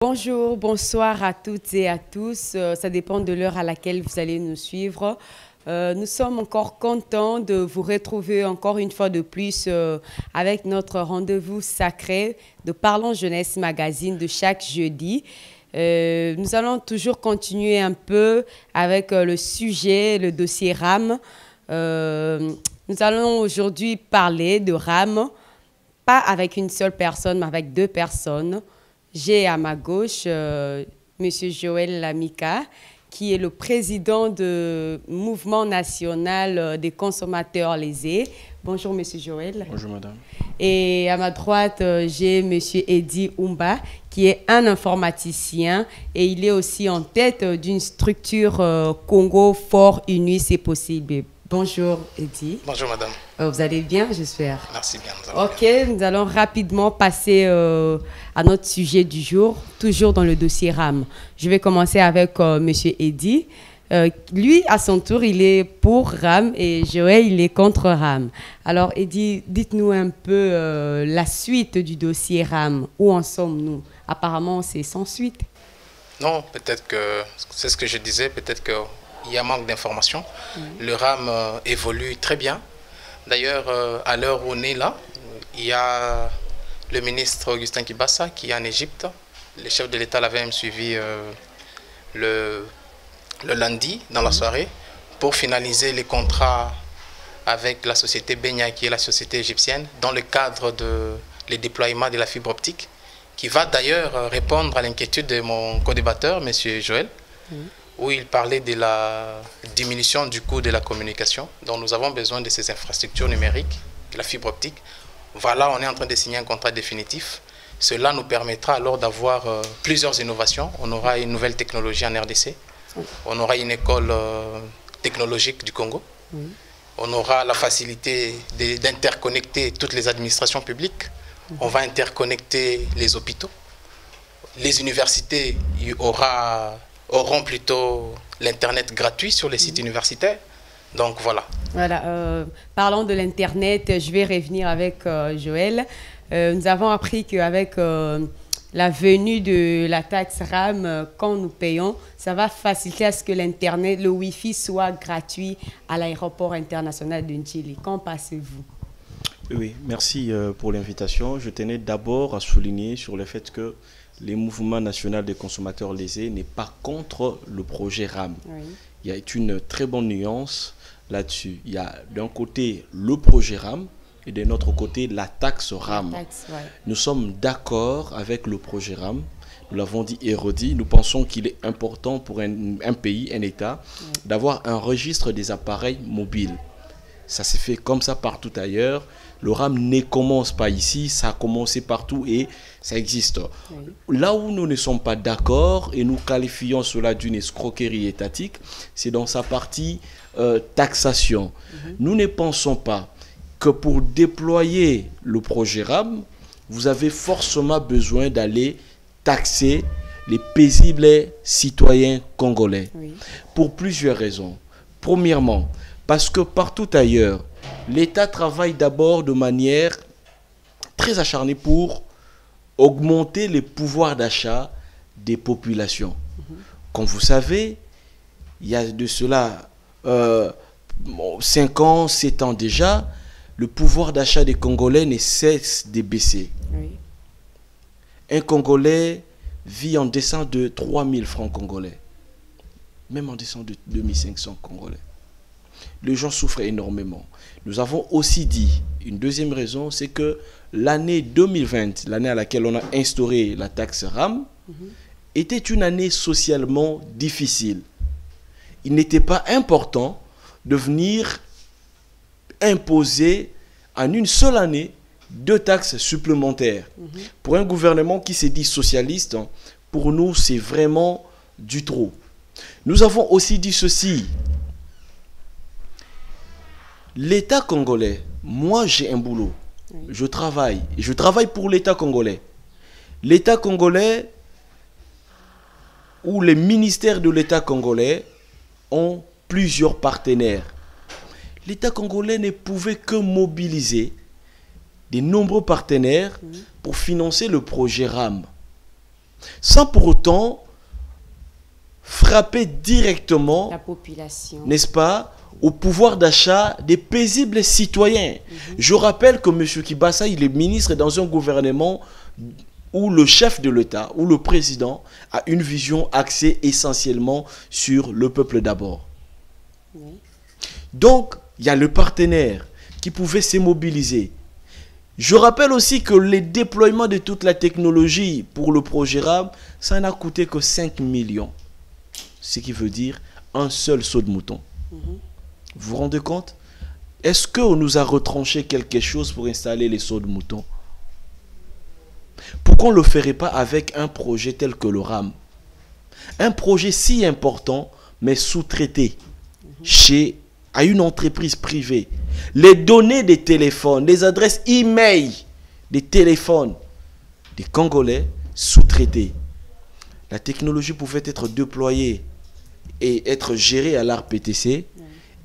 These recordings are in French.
Bonjour, bonsoir à toutes et à tous. Ça dépend de l'heure à laquelle vous allez nous suivre. Nous sommes encore contents de vous retrouver encore une fois de plus avec notre rendez-vous sacré de Parlons Jeunesse Magazine de chaque jeudi. Nous allons toujours continuer un peu avec le sujet, le dossier RAM. Nous allons aujourd'hui parler de RAM, pas avec une seule personne, mais avec deux personnes. J'ai à ma gauche M. Joël Lamika, qui est le président du Mouvement national des consommateurs lésés. Bonjour, M. Joël. Bonjour, madame. Et à ma droite, j'ai M. Eddy Oumba, qui est un informaticien et il est aussi en tête d'une structure Congo Fort Uni, c'est possible. Bonjour, Eddy. Bonjour, madame. Vous allez bien, j'espère? Merci bien. Ok, nous allons rapidement passer à notre sujet du jour, toujours dans le dossier RAM. Je vais commencer avec M. Eddy. Lui, à son tour, il est pour RAM et Joël, il est contre RAM. Alors, Eddy, dites-nous un peu la suite du dossier RAM. Où en sommes-nous? Apparemment, c'est sans suite. Non, peut-être que c'est ce que je disais, peut-être qu'il y a manque d'informations. Le RAM évolue très bien. D'ailleurs, à l'heure où on est là, il y a le ministre Augustin Kibassa qui est en Égypte. Le chef de l'État l'avait même suivi le lundi dans la soirée pour finaliser les contrats avec la société Benya, qui est la société égyptienne, dans le cadre du déploiement de la fibre optique, qui va d'ailleurs répondre à l'inquiétude de mon co-débatteur, M. Joël, où il parlait de la diminution du coût de la communication. Donc nous avons besoin de ces infrastructures numériques, de la fibre optique. Voilà, on est en train de signer un contrat définitif. Cela nous permettra alors d'avoir plusieurs innovations. On aura une nouvelle technologie en RDC. On aura une école technologique du Congo. On aura la facilité d'interconnecter toutes les administrations publiques. On va interconnecter les hôpitaux. Les universités auront plutôt l'Internet gratuit sur les sites universitaires. Donc voilà. Voilà. Parlant de l'Internet, je vais revenir avec Joël. Nous avons appris qu'avec la venue de la taxe RAM, quand nous payons, ça va faciliter à ce que l'Internet, le Wi-Fi soit gratuit à l'aéroport international de Ndjili. Qu'en pensez-vous? Oui, merci pour l'invitation. Je tenais d'abord à souligner sur le fait que les mouvements nationaux des consommateurs lésés n'est pas contre le projet RAM. Oui. Il y a une très bonne nuance là-dessus. Il y a d'un côté le projet RAM et de notre côté la taxe RAM. Nous sommes d'accord avec le projet RAM. Nous l'avons dit et redit. Nous pensons qu'il est important pour un pays, un État, d'avoir un registre des appareils mobiles. Ça s'est fait comme ça partout ailleurs. Le RAM ne commence pas ici, ça a commencé partout et ça existe. Oui. Là où nous ne sommes pas d'accord et nous qualifions cela d'une escroquerie étatique, c'est dans sa partie taxation. Nous ne pensons pas que pour déployer le projet RAM, vous avez forcément besoin d'aller taxer les paisibles citoyens congolais. Oui. Pour plusieurs raisons. Premièrement, parce que partout ailleurs, l'État travaille d'abord de manière très acharnée pour augmenter les pouvoirs d'achat des populations. Comme vous savez, il y a de cela 5 ans, 7 ans déjà, le pouvoir d'achat des Congolais ne cesse de baisser. Oui. Un Congolais vit en dessous de 3 000 francs congolais, même en dessous de 2 500 congolais. Les gens souffrent énormément. Nous avons aussi dit, une deuxième raison, c'est que l'année 2020, l'année à laquelle on a instauré la taxe RAM, était une année socialement difficile. Il n'était pas important de venir imposer en une seule année 2 taxes supplémentaires. Pour un gouvernement qui se dit socialiste, pour nous, c'est vraiment du trop. Nous avons aussi dit ceci. L'État congolais, moi j'ai un boulot, je travaille pour l'État congolais. L'État congolais ou les ministères de l'État congolais ont plusieurs partenaires. L'État congolais ne pouvait que mobiliser de nombreux partenaires pour financer le projet RAM. sans pour autant frapper directement la population, n'est-ce pas, au pouvoir d'achat des paisibles citoyens. Je rappelle que M. Kibasa, il est ministre dans un gouvernement où le chef de l'État, où le président a une vision axée essentiellement sur le peuple d'abord. Oui. Donc, il y a le partenaire qui pouvait se mobiliser. Je rappelle aussi que le déploiement de toute la technologie pour le projet RAM, ça n'a coûté que 5 millions. Ce qui veut dire un seul saut de mouton. Vous vous rendez compte? Est-ce qu'on nous a retranché quelque chose pour installer les sauts de mouton? Pourquoi on ne le ferait pas avec un projet tel que le RAM? Un projet si important, mais sous-traité à une entreprise privée. Les données des téléphones, les adresses e-mail des téléphones des Congolais sous-traités. La technologie pouvait être déployée et être gérée à l'ARPTC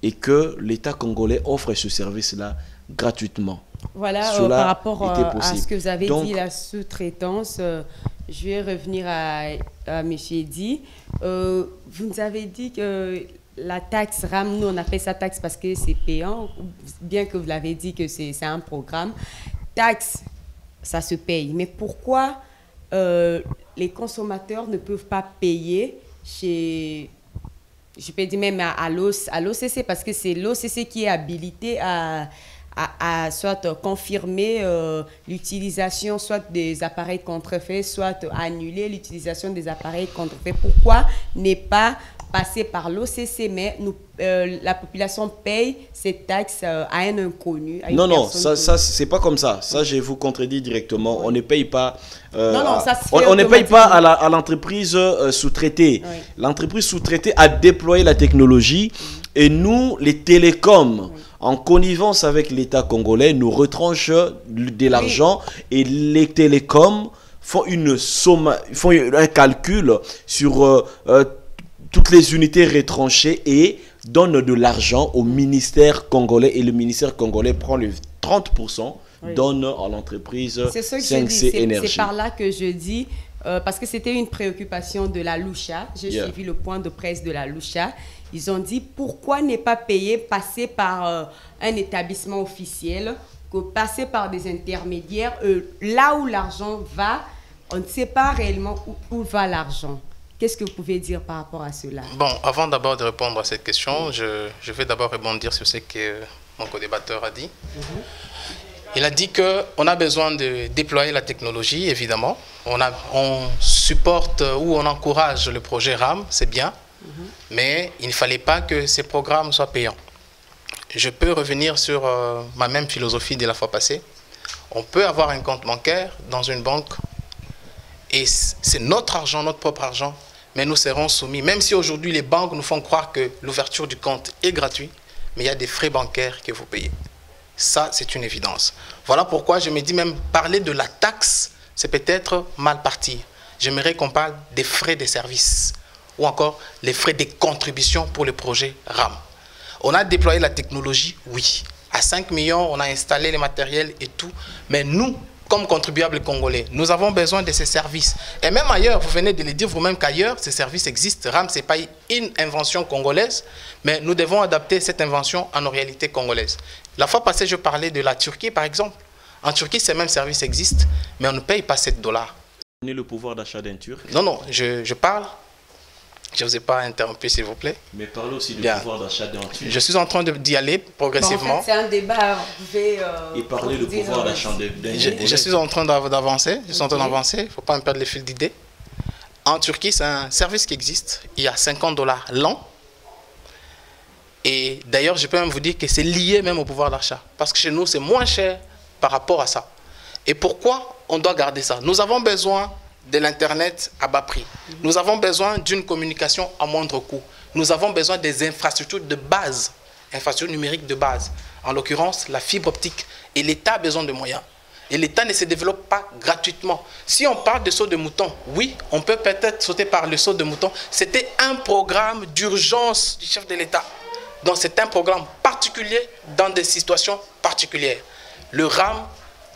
et que l'État congolais offre ce service-là gratuitement. Voilà, par rapport à ce que vous avez dit, la sous-traitance, je vais revenir à M. Eddy. Vous nous avez dit que la taxe RAM, nous on appelle ça taxe parce que c'est payant, bien que vous l'avez dit que c'est un programme. Taxe, ça se paye. Mais pourquoi les consommateurs ne peuvent pas payer chez... Je peux dire même à l'OCC, parce que c'est l'OCC qui est habilité à soit confirmer l'utilisation soit des appareils contrefaits, soit annuler l'utilisation des appareils contrefaits. Pourquoi n'est pas passer par l'OCC, mais la population paye cette taxe à un inconnu? Non, ça c'est pas comme ça. Ça, je vous contredis directement. Oui. On ne paye pas. On ne paye pas à l'entreprise sous-traitée. Oui. L'entreprise sous-traitée a déployé la technologie et nous, les télécoms, en connivence avec l'État congolais, nous retranchent de l'argent et les télécoms font un calcul sur toutes les unités retranchées et donnent de l'argent au ministère congolais et le ministère congolais prend le 30%, donne à l'entreprise 5C Énergie. C'est par là que je dis, parce que c'était une préoccupation de la Lucha, j'ai suivi le point de presse de la Lucha. Ils ont dit pourquoi ne pas passer par un établissement officiel, que passer par des intermédiaires, là où l'argent va, on ne sait pas réellement où va l'argent. Qu'est-ce que vous pouvez dire par rapport à cela? Bon, avant d'abord de répondre à cette question, je vais d'abord rebondir sur ce que mon co-débatteur a dit. Il a dit qu'on a besoin de déployer la technologie, évidemment. On supporte ou on encourage le projet RAM, c'est bien. Mais il ne fallait pas que ces programmes soient payants. Je peux revenir sur ma même philosophie de la fois passée. On peut avoir un compte bancaire dans une banque et c'est notre argent, notre propre argent, mais nous serons soumis, même si aujourd'hui les banques nous font croire que l'ouverture du compte est gratuite, mais il y a des frais bancaires que vous payez. Ça, c'est une évidence. Voilà pourquoi je me dis même parler de la taxe, c'est peut-être mal parti. J'aimerais qu'on parle des frais de services ou encore les frais de contribution pour le projet RAM. On a déployé la technologie, oui. À 5 millions, on a installé les matériels et tout. Mais nous, comme contribuables congolais, nous avons besoin de ces services. Et même ailleurs, vous venez de le dire vous-même qu'ailleurs, ces services existent. RAM, ce n'est pas une invention congolaise, mais nous devons adapter cette invention à nos réalités congolaises. La fois passée, je parlais de la Turquie, par exemple. En Turquie, ces mêmes services existent, mais on ne paye pas 7 $. On est le pouvoir d'achat d'un Turc. Non, je parle. Je ne vous ai pas interrompu, s'il vous plaît. Mais parlez aussi du pouvoir d'achat d'un Turc. Je suis en train d'y aller progressivement. Bon, en fait, c'est un débat. Vous pouvez, et parler du pouvoir d'achat d'un Turc. Je suis en train d'avancer. Il ne faut pas me perdre le fil d'idée. En Turquie, c'est un service qui existe. Il y a 50 $ l'an. Et d'ailleurs, je peux même vous dire que c'est lié même au pouvoir d'achat. Parce que chez nous, c'est moins cher par rapport à ça. Et pourquoi on doit garder ça? Nous avons besoin de l'Internet à bas prix. Nous avons besoin d'une communication à moindre coût. Nous avons besoin des infrastructures de base, infrastructures numériques de base. En l'occurrence, la fibre optique. Et l'État a besoin de moyens. Et l'État ne se développe pas gratuitement. Si on parle de saut de mouton, oui, on peut peut-être sauter par le saut de mouton. C'était un programme d'urgence du chef de l'État. Donc c'est un programme particulier dans des situations particulières. Le RAM,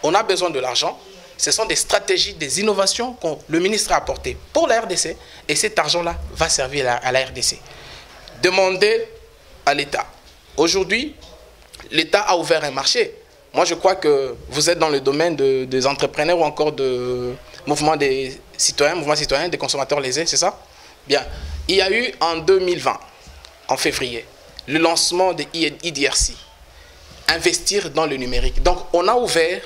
on a besoin de l'argent. ce sont des stratégies, des innovations que le ministre a apportées pour la RDC et cet argent-là va servir à la RDC. Demandez à l'État. Aujourd'hui, l'État a ouvert un marché. Moi, je crois que vous êtes dans le domaine des entrepreneurs ou encore de mouvement des citoyens, des consommateurs lésés, c'est ça? Bien. Il y a eu en 2020, en février, le lancement de IDRC, investir dans le numérique. Donc, on a ouvert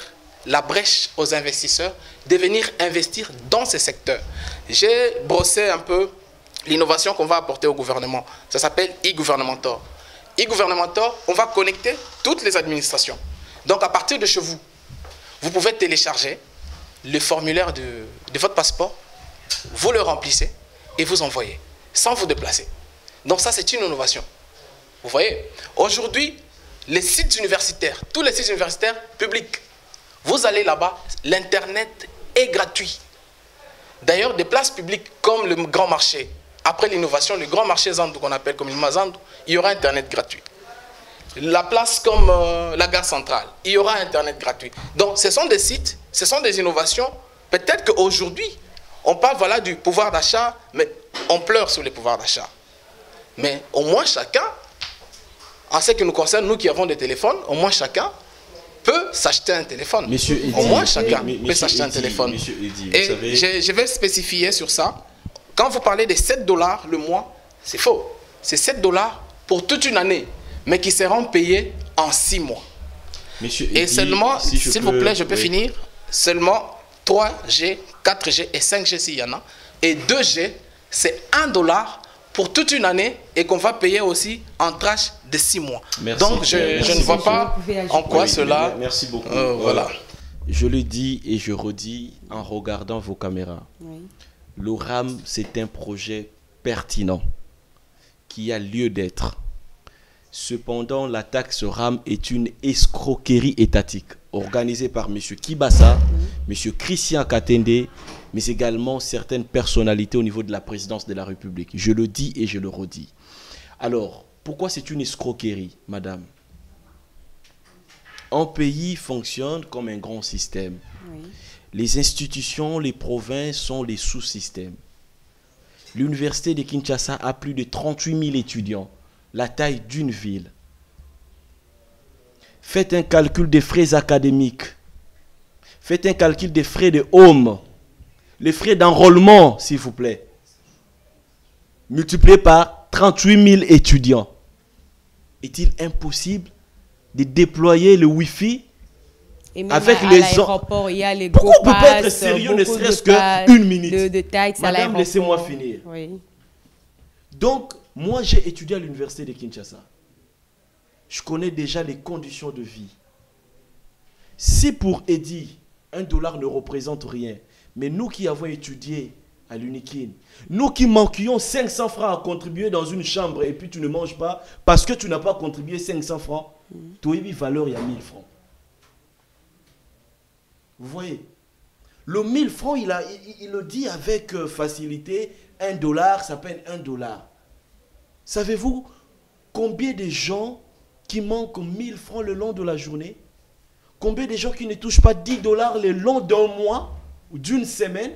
la brèche aux investisseurs de venir investir dans ces secteurs. J'ai brossé un peu l'innovation qu'on va apporter au gouvernement. Ça s'appelle e-Gouvernementor. E-Gouvernementor, on va connecter toutes les administrations. Donc, à partir de chez vous, vous pouvez télécharger le formulaire de votre passeport, vous le remplissez et vous envoyez, sans vous déplacer. Donc ça, c'est une innovation. Vous voyez, aujourd'hui, les sites universitaires, tous les sites universitaires publics, vous allez là-bas, l'Internet est gratuit. D'ailleurs, des places publiques comme le grand marché, après l'innovation, le grand marché Zandou qu'on appelle comme le Zandou, il y aura Internet gratuit. La place comme la gare centrale, il y aura Internet gratuit. Donc, ce sont des sites, ce sont des innovations. Peut-être qu'aujourd'hui, on parle voilà, du pouvoir d'achat, mais on pleure sur le pouvoir d'achat. Mais au moins chacun, en ce qui nous concerne, nous qui avons des téléphones, au moins chacun peut s'acheter un téléphone. Monsieur Eddy, au moins chacun peut s'acheter un Eddy, téléphone. Eddy, et savez... je vais spécifier sur ça. Quand vous parlez de 7 $ le mois, c'est faux. C'est 7 $ pour toute une année, mais qui seront payés en 6 mois. Monsieur et Eddy, seulement, si s'il vous plaît, je peux oui. finir, seulement 3G, 4G et 5G s'il y en a. Et 2G, c'est 1 $ pour toute une année et qu'on va payer aussi en tranche de 6 mois. Merci. Donc, je ne vois pas en quoi oui, cela... Merci beaucoup. Voilà. Je le dis et je redis en regardant vos caméras. Oui. Le RAM, c'est un projet pertinent qui a lieu d'être. Cependant, la taxe RAM est une escroquerie étatique organisée par M. Kibassa, M. Christian Katende, mais également certaines personnalités au niveau de la présidence de la République. Je le dis et je le redis. Alors, pourquoi c'est une escroquerie, madame? Un pays fonctionne comme un grand système. Oui. Les institutions, les provinces sont les sous-systèmes. L'université de Kinshasa a plus de 38 000 étudiants, la taille d'une ville. Faites un calcul des frais académiques. Faites un calcul des frais de home. Les frais d'enrôlement, s'il vous plaît. Multiplié par 38 000 étudiants. Est-il impossible de déployer le Wi-Fi Et même avec à les l'aéroport, il y a les Pourquoi gros on ne peut pas être passes, sérieux ne beaucoup serait-ce de qu'une minute de taxes à Madame, l'aéroport. laissez-moi finir. Oui. Donc, moi, j'ai étudié à l'université de Kinshasa. Je connais déjà les conditions de vie. Si pour Eddy, 1 $ ne représente rien, mais nous qui avons étudié à l'Unikin, nous qui manquions 500 francs à contribuer dans une chambre et puis tu ne manges pas parce que tu n'as pas contribué 500 francs, tu as eu valeur, il y a 1000 francs. Vous voyez, le 1000 francs, il le dit avec facilité, 1 $, ça peine 1 $. Savez-vous combien de gens qui manquent 1000 francs le long de la journée? Combien de gens qui ne touchent pas 10 $ le long d'un mois ou d'une semaine?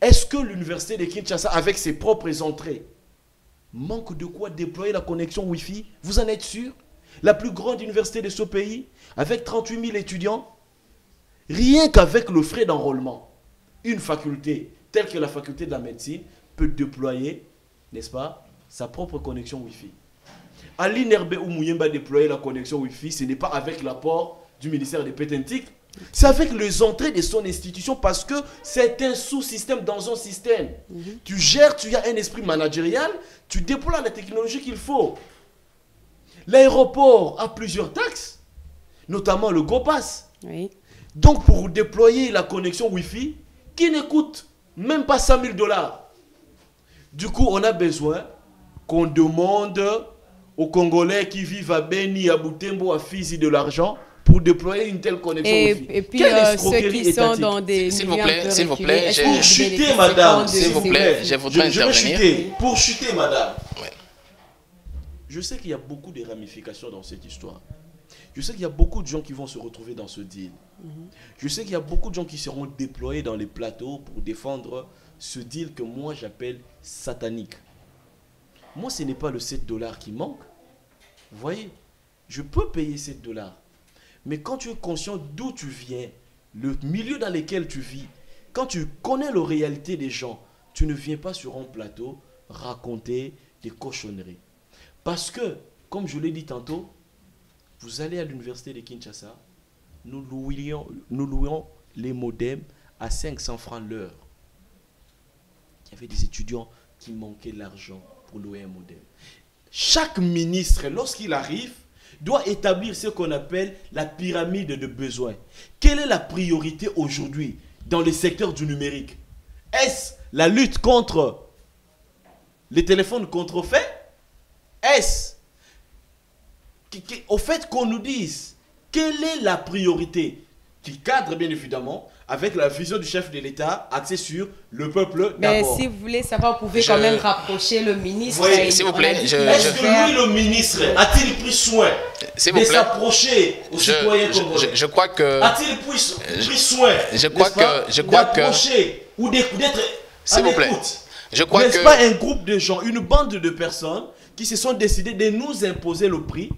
Est-ce que l'université de Kinshasa, avec ses propres entrées, manque de quoi déployer la connexion Wi-Fi? Vous en êtes sûr? La plus grande université de ce pays, avec 38 000 étudiants, rien qu'avec le frais d'enrôlement, une faculté telle que la faculté de la médecine peut déployer, n'est-ce pas, sa propre connexion Wi-Fi. Ali Nerbe ou Mouyemba déployer la connexion Wi-Fi, ce n'est pas avec l'apport du ministère des Pétentiques, c'est avec les entrées de son institution parce que c'est un sous-système dans un système. Tu gères, tu as un esprit managérial, tu déploies la technologie qu'il faut. L'aéroport a plusieurs taxes, notamment le GoPass. Oui. Donc pour déployer la connexion Wi-Fi, qui ne coûte même pas 100 000 $. Du coup, on a besoin qu'on demande aux Congolais qui vivent à Beni, à Butembo, à Fizi de l'argent pour déployer une telle connexion Wi-Fi. Et puis Quelle ceux qui sont étatique. dans des S'il vous milieux plaît, un peu s'il vous reculés, plaît, est-ce j'ai- que vous Pour chuter, bénéficiez madame, de s'il ces vous plaît. je bénéfices? voudrais Je vais intervenir. chuter. Pour chuter, madame. Ouais. Je sais qu'il y a beaucoup de ramifications dans cette histoire. Je sais qu'il y a beaucoup de gens qui vont se retrouver dans ce deal. Je sais qu'il y a beaucoup de gens qui seront déployés dans les plateaux pour défendre ce deal que moi j'appelle satanique. Moi, ce n'est pas le 7 $ qui manque. Vous voyez, je peux payer 7 $. Mais quand tu es conscient d'où tu viens, le milieu dans lequel tu vis, quand tu connais la réalité des gens, tu ne viens pas sur un plateau raconter des cochonneries. Parce que, comme je l'ai dit tantôt, vous allez à l'université de Kinshasa, nous louions les modems à 500 francs l'heure. Il y avait des étudiants qui manquaient l'argent pour louer un modem. Chaque ministre, lorsqu'il arrive, doit établir ce qu'on appelle la pyramide de besoins. Quelle est la priorité aujourd'hui dans le secteur du numérique? Est-ce la lutte contre les téléphones contrefaits? Est-ce au fait qu'on nous dise quelle est la priorité qui cadre bien évidemment avec la vision du chef de l'État axée sur le peuple d'abord. Mais si vous voulez savoir, vous pouvez quand même rapprocher le ministre. Oui, s'il vous plaît. Est-ce que lui, le ministre, a-t-il pris soin de s'approcher aux citoyens congolais? Je crois que... A-t-il pris soin d'approcher ou d'être s'il vous plaît. Je crois n'est-ce pas un groupe de gens, une bande de personnes qui se sont décidés de nous imposer le prix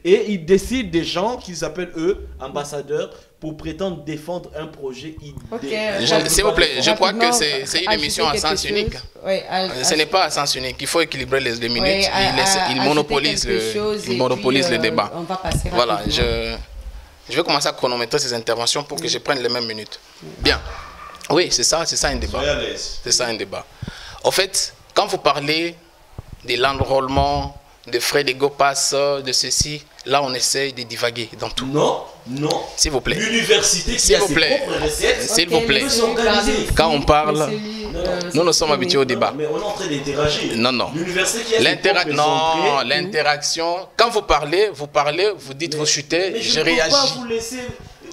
et ils décident des gens qu'ils appellent eux ambassadeurs pour prétendre défendre un projet idéal. S'il vous plaît, je crois que c'est une émission à sens unique. Oui, ce n'est pas à sens unique. Il faut équilibrer les 2 minutes. Il monopolise le débat. On va passer voilà, je vais commencer à chronométrer ces interventions pour que je prenne les mêmes minutes. Bien. Oui, c'est ça un débat. C'est ça un débat. En fait, quand vous parlez de l'enrôlement, de frais de GoPass, de ceci, là on essaye de divaguer dans tout. Non. S'il vous plaît. L'université qui a ses propres recettes. S'il vous plaît. Quand on parle, nous sommes habitués au débat. Mais on est en train d'interagir. Non. L'université qui a ses propres entrées. L'interaction. Quand vous parlez, vous dites, vous chutez, mais je réagis. Je ne peux pas vous laisser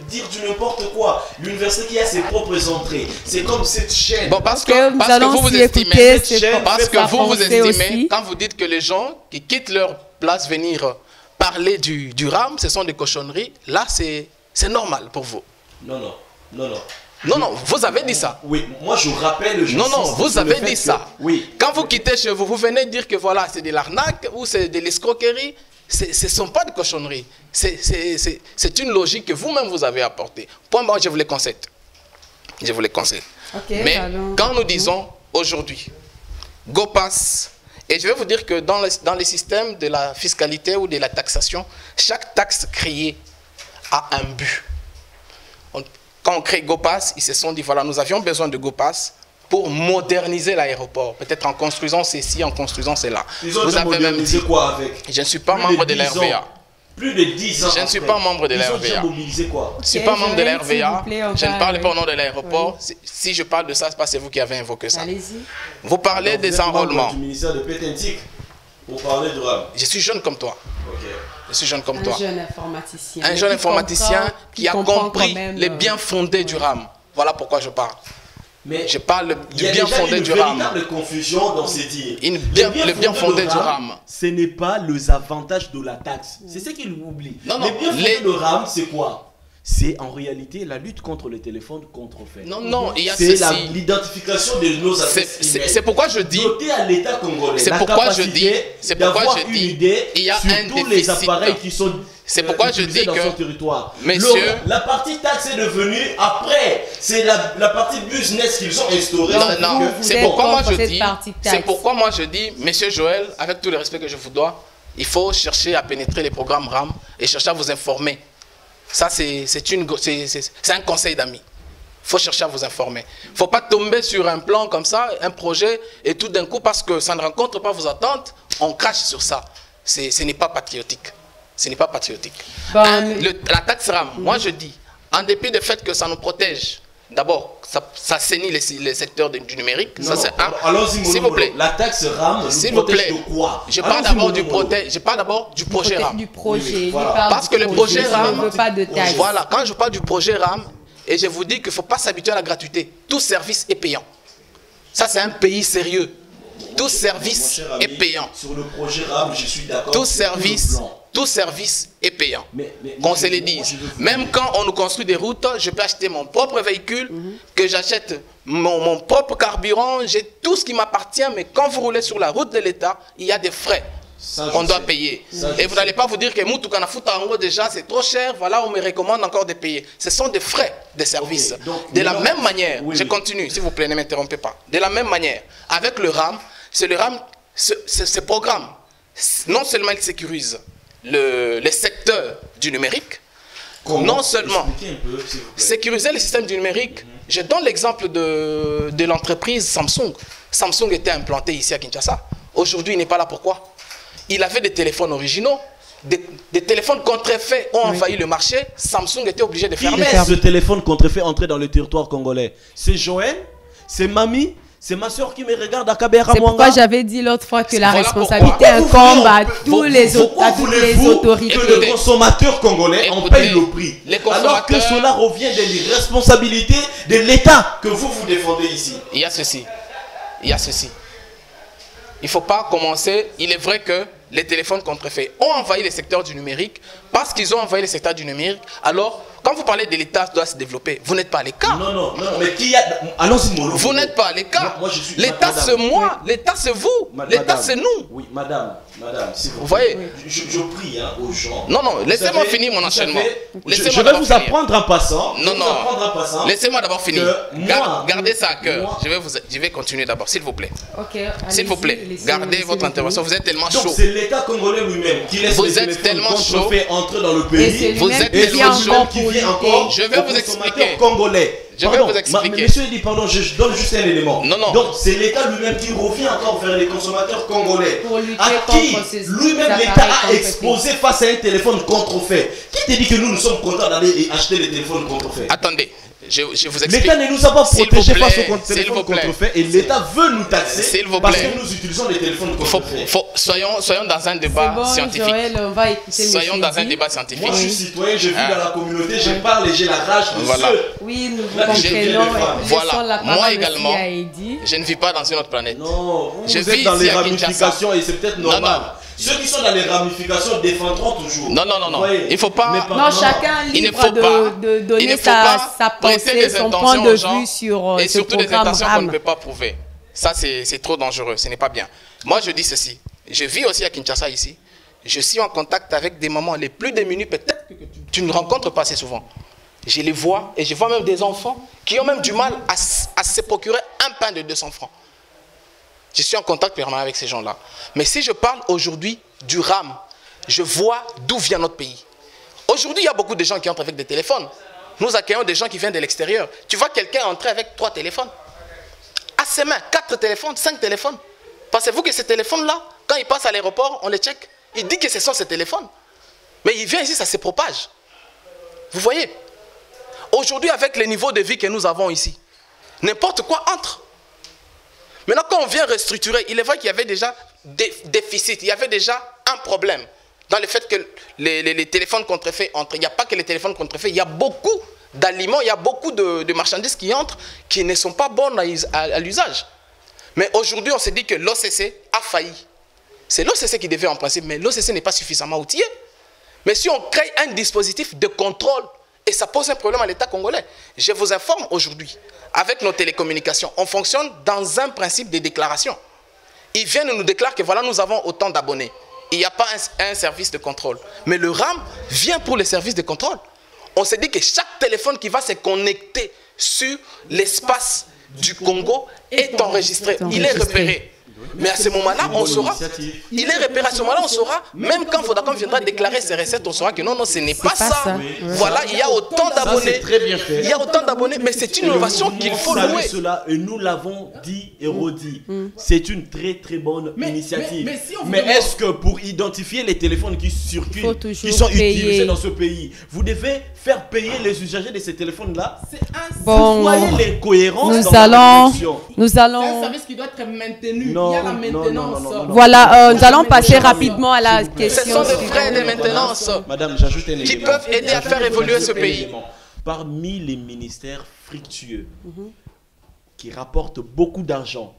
dire du n'importe quoi. L'université qui a ses propres entrées. C'est comme cette chaîne. Bon, parce que vous vous estimez, quand vous dites que les gens qui quittent leur place venir parler du RAM, ce sont des cochonneries, là c'est normal pour vous. Non, vous avez dit ça. Oui, moi je rappelle. Non, vous avez dit ça. Oui. Quand vous quittez chez vous, vous venez dire que voilà, c'est de l'arnaque ou c'est de l'escroquerie. Ce ne sont pas de cochonneries. C'est une logique que vous-même vous avez apportée. Point moi, je vous les concède. Mais quand nous disons aujourd'hui, GoPass, et je vais vous dire que dans les systèmes de la fiscalité ou de la taxation, chaque taxe créée a un but. Quand on crée GoPass, ils se sont dit, voilà, nous avions besoin de GoPass pour moderniser l'aéroport. Peut-être en construisant ceci, en construisant cela. Ils ont modernisé quoi avec? Je ne suis pas membre de la RVA. Plus de 10 ans. Je ne suis pas membre de la RVA. Ils ont mobilisé quoi? Je ne suis pas membre de la RVA. Je ne parle pas au nom de l'aéroport. Oui. Si je parle de ça, c'est vous qui avez invoqué ça. Vous parlez des enrôlements. Du ministère de Pétentique pour parler de RAM. Je suis jeune comme toi. Okay. Je suis jeune comme toi. Un jeune informaticien. Un jeune informaticien qui a compris les biens fondés du RAM. Voilà pourquoi je parle. Mais je parle du bien fondé du RAM. Il y a une véritable confusion dans ces dires. Le bien fondé du RAM. Ce n'est pas les avantages de la taxe. C'est ce qu'il oublie. Non, le bien fondé du RAM, c'est quoi? C'est en réalité la lutte contre les téléphones contrefaits. Non, il y a c'est l'identification de nos adresses email. C'est pourquoi je dis. Doter à l'État congolais. C'est pourquoi je dis. C'est pourquoi je dis. Il y a un tous les appareils qui sont. C'est pourquoi je dis dans que. Son territoire. Messieurs. La partie taxe est devenue après. C'est la partie business qu'ils ont instaurée. Non. C'est pourquoi moi je dis. C'est pourquoi moi je dis, Monsieur Joël, avec tout le respect que je vous dois, il faut chercher à pénétrer les programmes RAM et chercher à vous informer. Ça, c'est un conseil d'amis. Il faut chercher à vous informer. Il ne faut pas tomber sur un plan comme ça, un projet, et tout d'un coup, parce que ça ne rencontre pas vos attentes, on crache sur ça. Ce n'est pas patriotique. Ce n'est pas patriotique. La taxe RAM, moi je dis, en dépit du fait que ça nous protège, d'abord, ça sainit les secteurs du numérique. Ça, c'est un. S'il vous plaît. La taxe RAM nous protège de quoi? Je parle d'abord du projet RAM. Du projet. Oui, voilà. Parce que le projet RAM. Je ne veux pas de taxe. Voilà, quand je parle du projet RAM, et je vous dis qu'il ne faut pas s'habituer à la gratuité. Tout service est payant. Ça, c'est un pays sérieux. tout service est payant. Sur le projet RAM, je suis d'accord. Tout service est payant. Qu'on se le dise. Même quand on nous construit des routes, je peux acheter mon propre véhicule, que j'achète mon propre carburant, j'ai tout ce qui m'appartient, mais quand vous roulez sur la route de l'État, il y a des frais qu'on doit payer. Et vous n'allez pas vous dire que Moutoukanafuta, déjà c'est trop cher, voilà, on me recommande encore de payer. Ce sont des frais de service. De la même manière, je continue, s'il vous plaît, ne m'interrompez pas. De la même manière, avec le RAM, ce programme, non seulement il sécurise le secteur du numérique, non seulement sécuriser le système du numérique. Je donne l'exemple de l'entreprise Samsung. Samsung était implanté ici à Kinshasa. Aujourd'hui, il n'est pas là. Pourquoi? Il avait des téléphones originaux. Des téléphones contrefaits ont envahi le marché. Samsung était obligé de fermer. Qui laisse ce téléphone contrefait entrer dans le territoire congolais? C'est Joël? C'est Mamie? C'est ma soeur qui me regarde à Kabera. C'est pourquoi j'avais dit l'autre fois que la responsabilité incombe à tous les autorités. Que le consommateur congolais en paye le prix. Alors que cela revient de l'irresponsabilité de l'État que vous défendez ici. Il y a ceci. Il y a ceci. Il ne faut pas commencer. Il est vrai que les téléphones contrefaits ont envahi le secteur du numérique. Parce qu'ils ont envahi le secteur du numérique, alors, quand vous parlez de l'État doit se développer, vous n'êtes pas à l'écart. Non, mais qui a... Allons-y, Molo. Vous n'êtes pas à l'écart. L'État, c'est moi. L'État, c'est vous. L'État, c'est nous. Oui, madame, vous voyez, je prie aux gens. Non, laissez-moi finir mon enchaînement. Je vais vous apprendre en passant. Non. Laissez-moi d'abord finir. Gardez ça à cœur. Je vais continuer d'abord, s'il vous plaît. S'il vous plaît, gardez votre intervention. Vous êtes tellement chaud. Donc, c'est l'État congolais lui-même qui laisse les téléphones contrefaits entrer dans le pays. Vous êtes tellement chaud. Je vais vous expliquer. Congolais. Je vais vous expliquer. Monsieur dit, pardon, je donne juste un élément. Non. Donc, c'est l'État lui-même qui revient encore vers les consommateurs congolais. À qui lui-même l'État a exposé face à un téléphone contrefait. Qui te dit que nous sommes contents d'aller acheter les téléphones contrefaits? Attendez. Je vous explique. L'État ne nous a pas protégés face au téléphone contrefait et l'État veut nous taxer parce que nous utilisons les téléphones contrefaits. Soyons dans un débat scientifique. Soyons dans un débat scientifique. Moi je suis citoyen, je vis dans la communauté, je parle et j'ai la rage de ceux. Oui, nous vous comprenons. Voilà, moi également, je ne vis pas dans une autre planète. Non, je vis dans les ramifications et c'est peut-être normal. Ceux qui sont dans les ramifications défendront toujours. Non. Il ne faut pas. Non, chacun libre de donner sa pensée, son point de vue sur et ce surtout des programme intentions qu'on RAM. ne peut pas prouver. Ça, c'est trop dangereux. Ce n'est pas bien. Moi, je dis ceci. Je vis aussi à Kinshasa ici. Je suis en contact avec des mamans les plus démunies, peut-être que tu ne rencontres pas assez souvent. Je les vois et je vois même des enfants qui ont même du mal à se procurer un pain de 200 francs. Je suis en contact permanent avec ces gens-là. Mais si je parle aujourd'hui du RAM, je vois d'où vient notre pays. Aujourd'hui, il y a beaucoup de gens qui entrent avec des téléphones. Nous accueillons des gens qui viennent de l'extérieur. Tu vois quelqu'un entrer avec 3 téléphones. À ses mains, 4 téléphones, 5 téléphones. Pensez-vous que ces téléphones-là, quand ils passent à l'aéroport, on les check? Il dit que ce sont ces téléphones. Mais il vient ici, ça se propage. Vous voyez? Aujourd'hui, avec le niveau de vie que nous avons ici, n'importe quoi entre. Maintenant, quand on vient restructurer, il est vrai qu'il y avait déjà des déficits, il y avait déjà un problème dans le fait que les téléphones contrefaits entrent. Il n'y a pas que les téléphones contrefaits, il y a beaucoup d'aliments, il y a beaucoup de marchandises qui entrent qui ne sont pas bonnes à l'usage. Mais aujourd'hui, on s'est dit que l'OCC a failli. C'est l'OCC qui devait en principe, mais l'OCC n'est pas suffisamment outillé. Mais si on crée un dispositif de contrôle, et ça pose un problème à l'État congolais. Je vous informe aujourd'hui, avec nos télécommunications, on fonctionne dans un principe de déclaration. Ils viennent et nous déclarent que voilà, nous avons autant d'abonnés. Il n'y a pas un service de contrôle. Mais le RAM vient pour les services de contrôle. On s'est dit que chaque téléphone qui va se connecter sur l'espace du Congo est enregistré. Il est repéré. Mais à ce moment-là, on saura. Il est repéré à ce moment-là, on saura. Même quand Vodacom viendra déclarer ses recettes, on saura que non, ce n'est pas ça. Voilà, il y a autant d'abonnés. Il y a autant d'abonnés, mais c'est une innovation qu'il faut louer. Cela, et nous l'avons dit et redit. C'est une très très bonne initiative. Mais est-ce que pour identifier les téléphones qui circulent, qui sont utilisés dans ce pays, vous devez faire payer les usagers de ces téléphones-là? Vous voyez les cohérences nous C'est un service qui doit être maintenu. Non, il y a la maintenance. Voilà, nous allons passer rapidement à la question. Ce sont des frais de maintenance Madame, j'ajoute un élément qui peuvent aider à faire évoluer ce pays. Parmi les ministères fructueux qui rapportent beaucoup d'argent,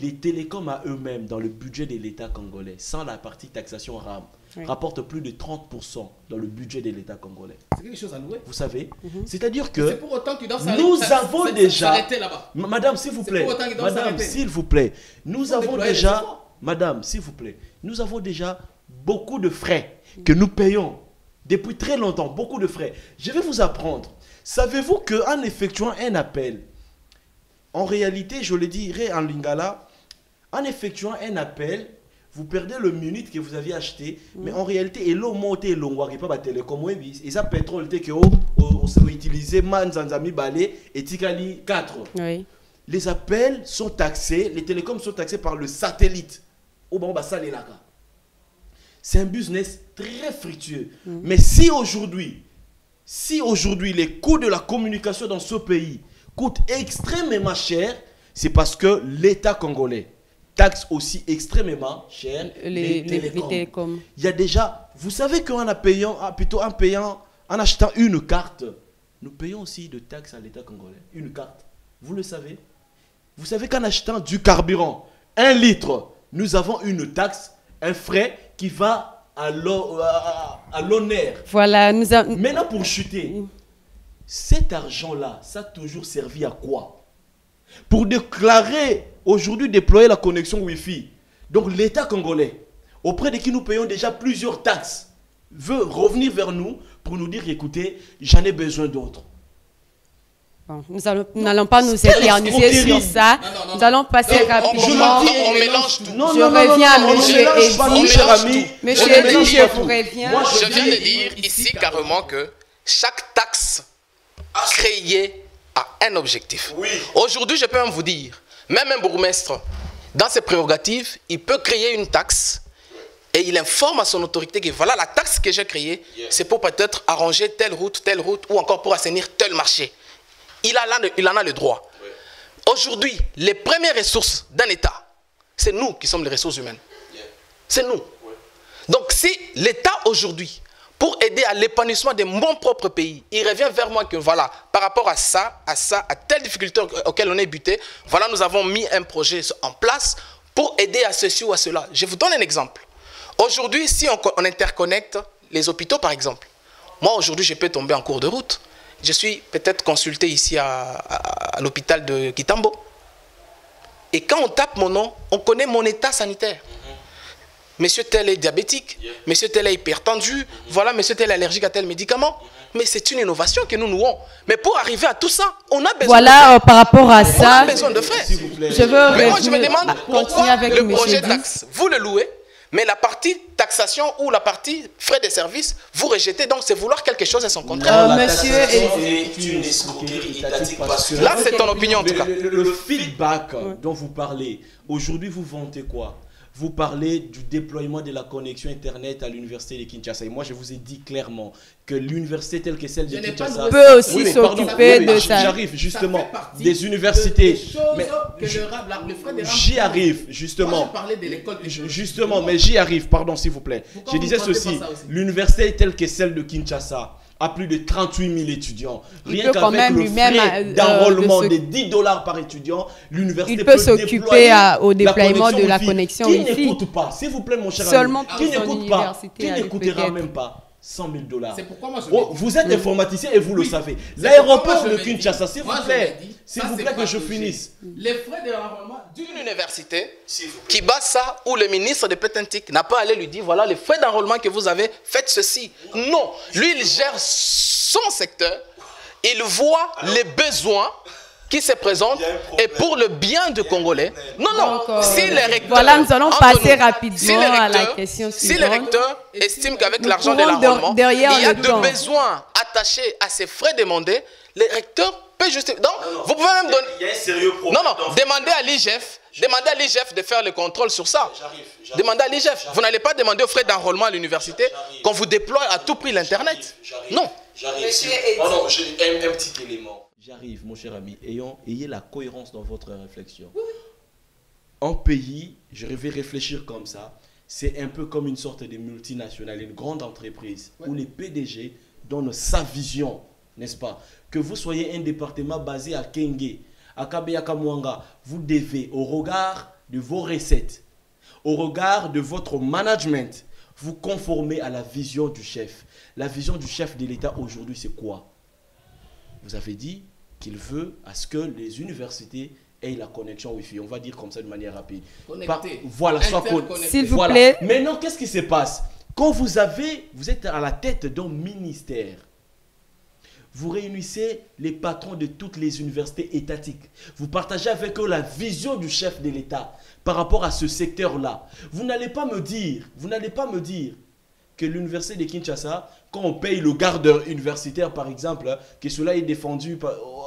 les télécoms à eux-mêmes, dans le budget de l'État congolais, sans la partie taxation RAM, rapportent plus de 30% dans le budget de l'État congolais. C'est quelque chose à louer. Vous savez, c'est-à-dire que pour autant que nous avons déjà... Madame, s'il vous plaît, nous avons déjà... Madame, s'il vous plaît, nous avons déjà beaucoup de frais que nous payons depuis très longtemps, beaucoup de frais. Je vais vous apprendre. Savez-vous qu'en effectuant un appel, en réalité, je le dirais en lingala, en effectuant un appel, vous perdez le minute que vous aviez acheté, mais en réalité, il y a pas de télécom, et ça pétrole que on utilisé manzanzami balé et tikali 4. Oui. Les appels sont taxés, les télécoms sont taxés par le satellite. C'est un business très fructueux. Mais si aujourd'hui les coûts de la communication dans ce pays coûtent extrêmement cher, c'est parce que l'État congolais taxe aussi extrêmement cher les télécoms. Il y a déjà, vous savez qu'en en achetant une carte, nous payons aussi de taxes à l'État congolais. Une carte, vous le savez. Vous savez qu'en achetant du carburant, 1 litre, nous avons une taxe, un frais qui va à l'honneur. Voilà, Maintenant, pour chuter, cet argent-là, ça a toujours servi à quoi? Pour déclarer, aujourd'hui, déployer la connexion Wi-Fi. Donc, l'État congolais, auprès de qui nous payons déjà plusieurs taxes, veut revenir vers nous pour nous dire, écoutez, j'en ai besoin d'autres. Bon, nous n'allons pas nous éterniser sur ça. Nous allons passer rapidement. On mélange tout. Je reviens à M. Eddy. Monsieur Eddy, je vous reviens. Je viens de dire ici carrément que chaque taxe créée a un objectif. Aujourd'hui, je peux même vous dire, même un bourgmestre, dans ses prérogatives, il peut créer une taxe et il informe à son autorité que voilà la taxe que j'ai créée, c'est pour peut-être arranger telle route, ou encore pour assainir tel marché. Il en a le droit. Aujourd'hui, les premières ressources d'un État, c'est nous qui sommes les ressources humaines. C'est nous. Donc si l'État aujourd'hui, pour aider à l'épanouissement de mon propre pays, il revient vers moi que voilà, par rapport à ça, à telle difficulté auquel on est buté, voilà, nous avons mis un projet en place pour aider à ceci ou à cela. Je vous donne un exemple. Aujourd'hui, si on interconnecte les hôpitaux, par exemple, moi aujourd'hui, je peux tomber en cours de route. Je suis peut-être consulté ici à l'hôpital de Kitambo. Et quand on tape mon nom, on connaît mon état sanitaire. Monsieur tel est diabétique, monsieur tel est hypertendu, voilà, monsieur tel est allergique à tel médicament. Mais c'est une innovation que nous nouons. Mais pour arriver à tout ça, on a besoin de faire. Par rapport à ça, on a besoin de faire. Mais moi, je me demande pourquoi le projet taxe, vous le louez, mais la partie taxation ou la partie frais de service, vous rejetez. Donc, c'est vouloir quelque chose à son contraire. Monsieur, c'est une escroquerie étatique. Là, c'est ton opinion en tout cas. Le feedback dont vous parlez, aujourd'hui, vous vantez quoi? Vous parlez du déploiement de la connexion Internet à l'université de Kinshasa. Et moi, je vous ai dit clairement que l'université telle que celle de Kinshasa peut aussi s'occuper de ça. J'arrive justement des universités. J'y arrive justement. Justement, mais j'y arrive, pardon s'il vous plaît. Je disais ceci, l'université telle que celle de Kinshasa a plus de 38 000 étudiants. Rien qu'avec le frais d'enrôlement de $10 par étudiant, l'université peut s'occuper au déploiement de la connexion Wi-Fi. Qui n'écoute pas, s'il vous plaît mon cher ami, qui n'écoute pas, qui n'écoutera même pas $100 000. C'est pourquoi moi vous êtes informaticien et vous le savez. L'aéroport de Kinshasa, s'il vous plaît, que je finisse. Les frais de l'enrôlement d'une université qui base ça, où le ministre de Pétentique n'a pas allé lui dire voilà les frais d'enrôlement que vous avez, faites ceci. Non, lui il gère son secteur, il voit les besoins qui se présentent et pour le bien du Congolais. Non, si les recteurs... Voilà, nous allons passer rapidement à la question suivante. Si les recteurs estiment qu'avec l'argent de l'enrôlement, il y a de besoins attachés à ces frais demandés, les recteurs peuvent juste... Donc, vous pouvez même donner... Il y a un sérieux problème. Non, demandez à l'IGF de faire le contrôle sur ça. Demandez à l'IGF. Vous n'allez pas demander aux frais d'enrôlement à l'université qu'on vous déploie à tout prix l'Internet. Non. J'arrive. Un petit élément. J'arrive, mon cher ami. Ayez la cohérence dans votre réflexion. Un pays, je vais réfléchir comme ça, c'est un peu comme une sorte de multinationale, une grande entreprise, où les PDG donnent sa vision, n'est-ce pas? Que vous soyez un département basé à Kenge, à Kabeyaka Mwanga, vous devez, au regard de vos recettes, au regard de votre management, vous conformez à la vision du chef. La vision du chef de l'État aujourd'hui, c'est quoi? Vous avez dit qu'il veut à ce que les universités aient la connexion Wi-Fi. On va dire comme ça de manière rapide. Voilà, soit s'il vous plaît. Maintenant, qu'est-ce qui se passe? Quand vous êtes à la tête d'un ministère, vous réunissez les patrons de toutes les universités étatiques. Vous partagez avec eux la vision du chef de l'État par rapport à ce secteur-là. Vous n'allez pas me dire que l'université de Kinshasa, quand on paye le garde universitaire par exemple, que cela est défendu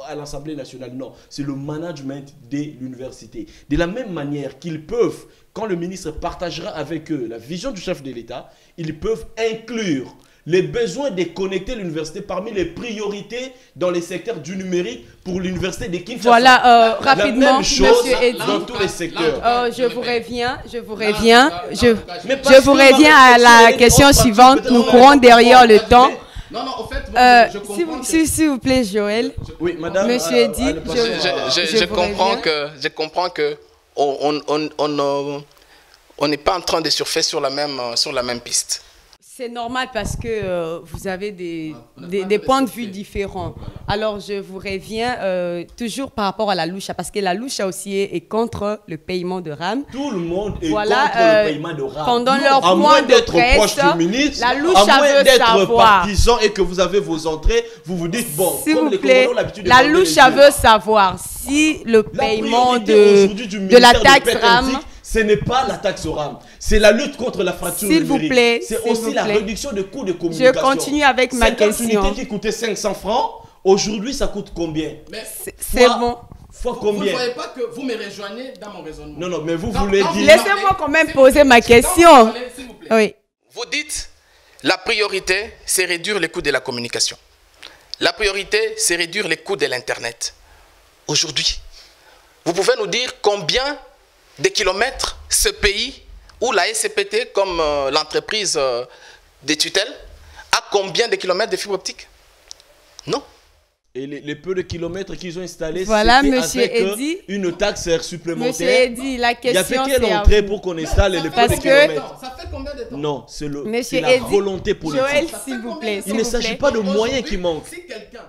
à l'Assemblée nationale. Non, c'est le management de l'université. De la même manière qu'ils peuvent, quand le ministre partagera avec eux la vision du chef de l'État, ils peuvent inclure les besoins de connecter l'université parmi les priorités dans les secteurs du numérique pour l'université de Kinshasa. Voilà, rapidement, monsieur Eddy, dans tous les secteurs. Je vous reviens à la question suivante. Nous courons derrière le temps. Non, en fait, moi, je comprends s'il vous plaît, Joël. Oui, madame. Monsieur Eddy, je comprends que on n'est pas en train de surfer sur la même piste. C'est normal parce que vous avez des points de vue différents. Alors, je vous reviens toujours par rapport à la Loucha, parce que la Loucha aussi est contre le paiement de RAM. Tout le monde est contre le paiement de RAM. Pendant leur point de presse, la Loucha veut savoir. Partisan et que vous avez vos entrées, vous vous dites, bon, s'il vous plaît, la Loucha veut savoir si le paiement de la taxe RAM... Ce n'est pas la taxe RAM, c'est la lutte contre la fracture numérique. S'il vous plaît, c'est aussi la réduction des coûts de communication. Je continue avec ma question. 50 unités qui coûtaient 500 francs, aujourd'hui ça coûte combien? C'est bon. Fois combien? Vous ne voyez pas que vous me rejoignez dans mon raisonnement? Non, mais vous voulez dire... Laissez-moi quand même poser ma question. S'il vous plaît. Oui. Vous dites, la priorité, c'est réduire les coûts de la communication. La priorité, c'est réduire les coûts de l'Internet. Aujourd'hui, vous pouvez nous dire combien de kilomètres ce pays, ou la SCPT, comme l'entreprise des tutelles, a combien de kilomètres de fibre optique? Non. Et les peu de kilomètres qu'ils ont installés, voilà, c'était avec Eddy, une taxe supplémentaire. Monsieur Eddy, la question c'est... Il y a fait quelle entrée pour qu'on installe les peu de kilomètres? Ça fait combien de temps? Non, c'est la volonté politique. Joël, s'il vous plaît. Il ne s'agit pas de moyens qui manquent. Si quelqu'un...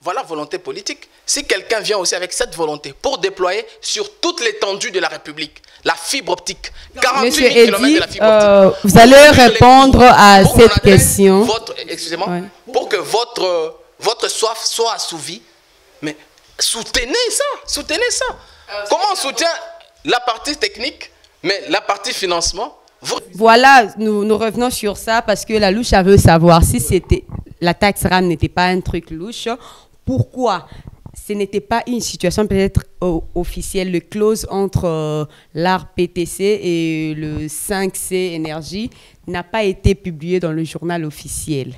Voilà, volonté politique. Si quelqu'un vient aussi avec cette volonté pour déployer sur toute l'étendue de la République la fibre optique, 48 000 km de la fibre optique, vous allez répondre à cette question. Excusez-moi, pour que votre soif soit assouvie, mais soutenez ça. Comment on soutient la partie technique, mais la partie financement? Voilà, nous revenons sur ça parce que la Loucha veut savoir si la taxe RAM n'était pas un truc louche. Pourquoi ce n'était pas une situation peut-être officielle? Le clause entre l'ARPTC et le 5C Énergie n'a pas été publié dans le journal officiel.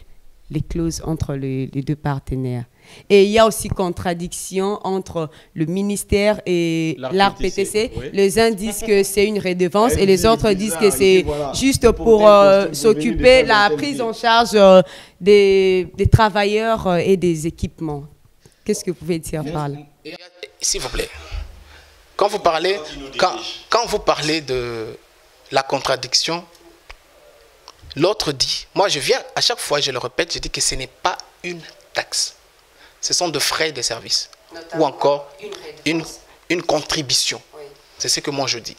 Les clauses entre les deux partenaires. Et il y a aussi contradiction entre le ministère et l'ARPTC. Oui. Les uns disent que c'est une redevance et les autres disent que c'est juste pour s'occuper de la prise en charge des travailleurs et des équipements. Qu'est-ce que vous pouvez dire par là? S'il vous plaît, quand vous parlez de la contradiction, l'autre dit, moi je viens, à chaque fois je le répète, je dis que ce n'est pas une taxe. Ce sont de frais de service. Notamment ou encore une contribution. Oui. C'est ce que moi je dis.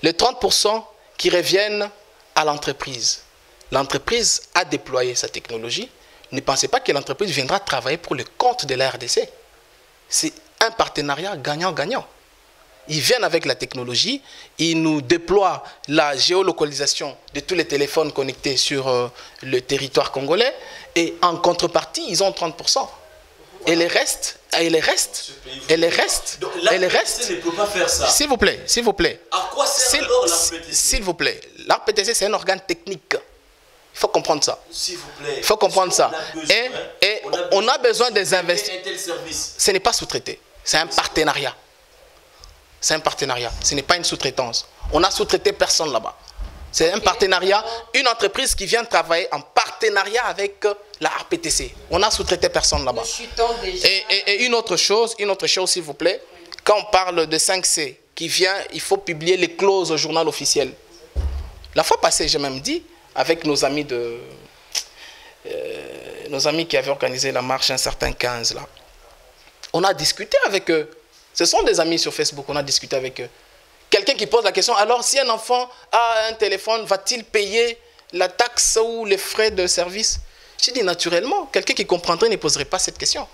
Les 30% qui reviennent à l'entreprise. L'entreprise a déployé sa technologie. Ne pensez pas que l'entreprise viendra travailler pour le compte de la RDC. C'est un partenariat gagnant-gagnant. Ils viennent avec la technologie, ils nous déploient la géolocalisation de tous les téléphones connectés sur le territoire congolais et en contrepartie, ils ont 30%. Et les restes, ne peut pas faire ça. S'il vous plaît. À quoi sert alors l'ARPTC? S'il vous plaît, l'ARPTC c'est un organe technique. Il faut comprendre ça. S'il vous plaît. Il faut comprendre ça. Et on a besoin des investissements. Ce n'est pas sous-traité, c'est un partenariat. C'est un partenariat, ce n'est pas une sous-traitance. On a sous-traité personne là-bas. C'est un partenariat, une entreprise qui vient travailler en partenariat avec la RPTC. On a sous-traité personne là-bas. Et une autre chose, s'il vous plaît, quand on parle de 5C, qui vient, il faut publier les clauses au journal officiel. La fois passée, j'ai même dit, avec nos amis qui avaient organisé la marche, un certain 15 là, on a discuté avec eux. Ce sont des amis sur Facebook, on a discuté avec eux. Quelqu'un qui pose la question, alors si un enfant a un téléphone, va-t-il payer la taxe ou les frais de service? J'ai dit naturellement, quelqu'un qui comprendrait ne poserait pas cette question.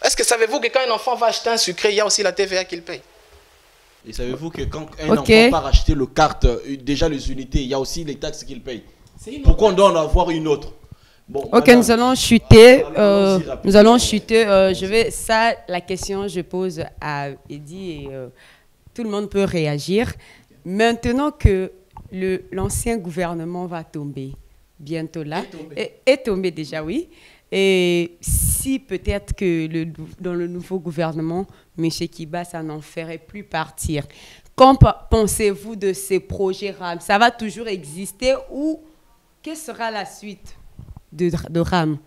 Est-ce que savez-vous que quand un enfant va acheter un sucré, il y a aussi la TVA qu'il paye? Et savez-vous que quand un enfant part acheter le carte, déjà les unités, il y a aussi les taxes qu'il paye. Pourquoi on doit en avoir une autre? Bon, ok, madame, nous allons chuter. La question, je pose à Eddy et tout le monde peut réagir. Maintenant que l'ancien gouvernement va tomber, bientôt là, est tombé déjà, oui. Et si peut-être que dans le nouveau gouvernement, M. Kiba, ça n'en ferait plus partir. Qu'en pensez-vous de ces projets RAM? Ça va toujours exister ou quelle sera la suite de RAM?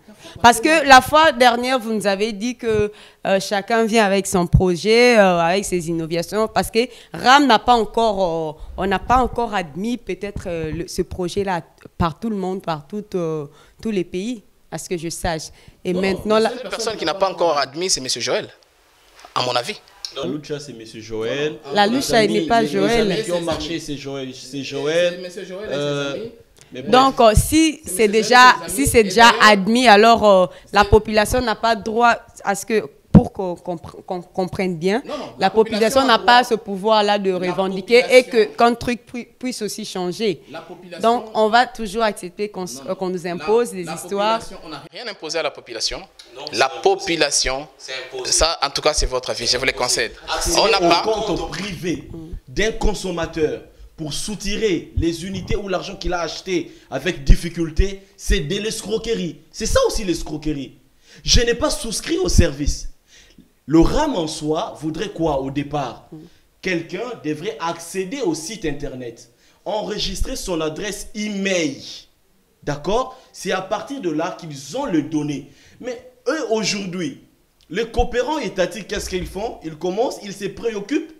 Parce que la fois dernière, vous nous avez dit que chacun vient avec son projet, avec ses innovations, parce que RAM n'a pas encore, on n'a pas encore admis peut-être ce projet-là par tout le monde, par tous les pays, à ce que je sache. Et maintenant, la seule personne qui n'a pas encore admis, c'est M. Joël, à mon avis. La Lucha, c'est M. Joël. La Lucha, il n'est pas Joël. Les amis qui ont marché, c'est Joël. C'est Joël. M. Joël et ses amis. Donc, si c'est déjà admis, alors la population n'a pas droit à ce que, pour qu'on comprenne bien, la population n'a pas ce pouvoir-là de revendiquer et qu'un truc puisse aussi changer. Donc, on va toujours accepter qu'on nous impose des histoires. On n'a rien imposé à la population. La population, ça, en tout cas, c'est votre avis, je vous le concède. On n'a pas un compte privé d'un consommateur pour soutirer les unités ou l'argent qu'il a acheté avec difficulté, c'est de l'escroquerie. C'est ça aussi l'escroquerie. Je n'ai pas souscrit au service. Le RAM en soi voudrait quoi au départ? Quelqu'un devrait accéder au site internet, enregistrer son adresse email. D'accord? C'est à partir de là qu'ils ont les données. Mais eux aujourd'hui, les coopérants étatiques, qu'est-ce qu'ils font? Ils se préoccupent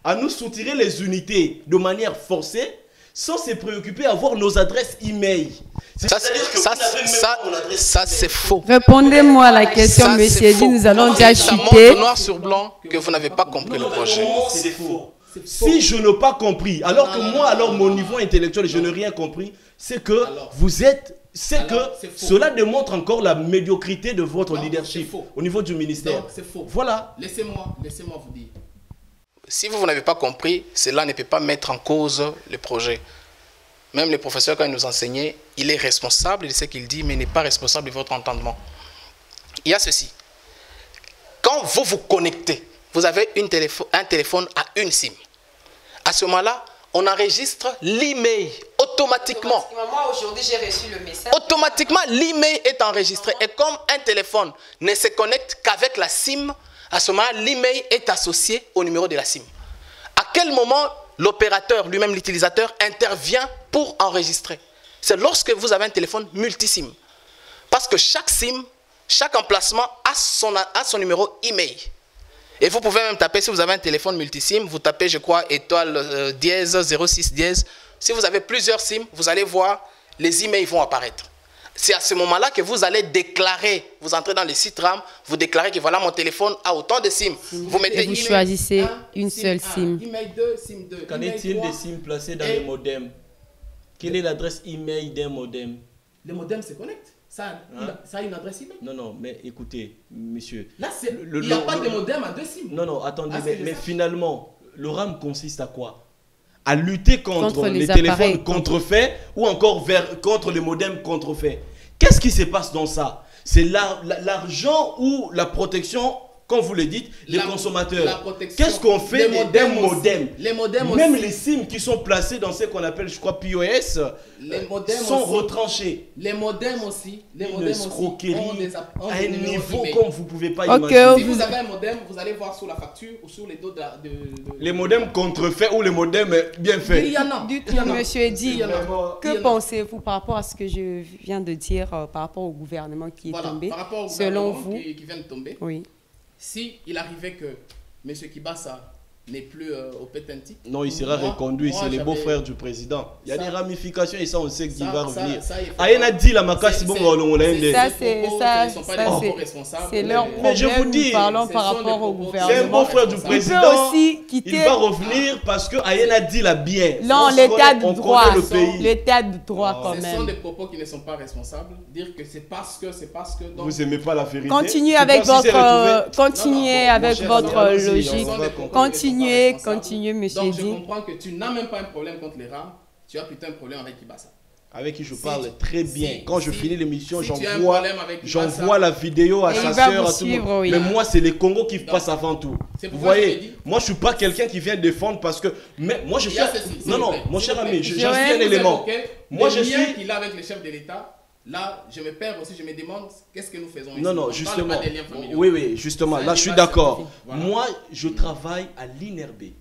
à nous soutirer les unités de manière forcée, sans se préoccuper à avoir nos adresses email. Ça c'est faux. Répondez-moi à la question, monsieur Eddy, nous allons déjà chuter. Ça montre noir sur blanc que vous n'avez pas compris le projet. C'est faux. Si je n'ai pas compris, alors que moi, alors mon niveau intellectuel, je n'ai rien compris, c'est que vous êtes... Cela démontre encore la médiocrité de votre leadership au niveau du ministère. C'est faux. Voilà. Laissez-moi vous dire. Si vous n'avez pas compris, cela ne peut pas mettre en cause le projet. Même le professeur, quand il nous enseignait, il est responsable de ce qu'il dit, mais il n'est pas responsable de votre entendement. Il y a ceci. Quand vous vous connectez, vous avez un téléphone à une SIM. À ce moment-là, on enregistre l'email automatiquement. Moi, aujourd'hui, j'ai reçu le message. Automatiquement, l'email est enregistré. Et comme un téléphone ne se connecte qu'avec la SIM, à ce moment-là, l'email est associé au numéro de la SIM. À quel moment l'opérateur, lui-même l'utilisateur, intervient pour enregistrer? C'est lorsque vous avez un téléphone multi-SIM. Parce que chaque SIM, chaque emplacement a son numéro email. Et vous pouvez même taper, si vous avez un téléphone multi-SIM, vous tapez, je crois, étoile dièse 06 dièse. Si vous avez plusieurs SIM, vous allez voir, les emails vont apparaître. C'est à ce moment-là que vous allez déclarer, vous entrez dans le site RAM, vous déclarez que voilà mon téléphone a autant de SIM. Vous mettez et vous choisissez une seule SIM. Email 2, SIM 2. Qu'en est-il des SIM placés dans les modems? Quelle est l'adresse email d'un modem? Le modem se connecte. Ça a une adresse email. Non, mais écoutez, monsieur. Là, il n'y a pas de modem à 2 SIM. Non, attendez, mais finalement, le RAM consiste à quoi? À lutter contre les téléphones contrefaits ou encore contre les modems contrefaits. Qu'est-ce qui se passe dans ça? C'est l'argent ou la protection, comme vous le dites, des consommateurs. Qu'est-ce qu'on fait des modems? Les modems même aussi. les SIM qui sont placés dans ce qu'on appelle, je crois, POS, sont retranchés. Les modems aussi. Les Une modems escroquerie ont à un des niveau email. comme vous ne pouvez pas imaginer. Si vous avez un modem, vous allez voir sur la facture ou sur les dos les modems contrefaits ou les modems bien faits. Il y en a. Dites-moi, monsieur Eddy, que pensez-vous par rapport à ce que je viens de dire, par rapport au gouvernement qui est tombé? Par rapport au selon gouvernement vous, qui vient de tomber, oui. si il arrivait que M. Kibasa n'est plus au Petentique. Non, il sera reconduit, c'est les beaux-frères du président. Il y a des ramifications et ça, on sait qu'il va revenir. Ayena dit la macasse, c'est bon, ça, c'est leur problème. Mais je vous dis, parlons par rapport au gouvernement. C'est un beau-frère du président. Aussi quitter. Il va revenir parce que Ayena dit la bien. Non, l'état de droit. L'état de droit, quand même. Ce sont des propos qui ne sont pas responsables. Dire que c'est parce que. Vous n'aimez pas la vérité. Continuez avec votre logique. Continuez, monsieur. Donc, je comprends que tu n'as même pas un problème contre les rames. Tu as plutôt un problème avec Kibasa. Avec qui je parle très bien. Quand je finis l'émission, j'envoie la vidéo à sa soeur, à tout le monde. Mais moi, c'est les Congos qui passent avant tout. Vous voyez, moi, je ne suis pas quelqu'un qui vient défendre parce que. Mais moi, je suis. Non, mon cher ami, j'en suis un élément. Moi, je suis. Qu'il a avec le chef de l'État. Là, je me perds aussi, je me demande qu'est-ce que nous faisons ici. Non, justement. Oui, justement. Là, je suis d'accord. Moi, je travaille à l'INRB.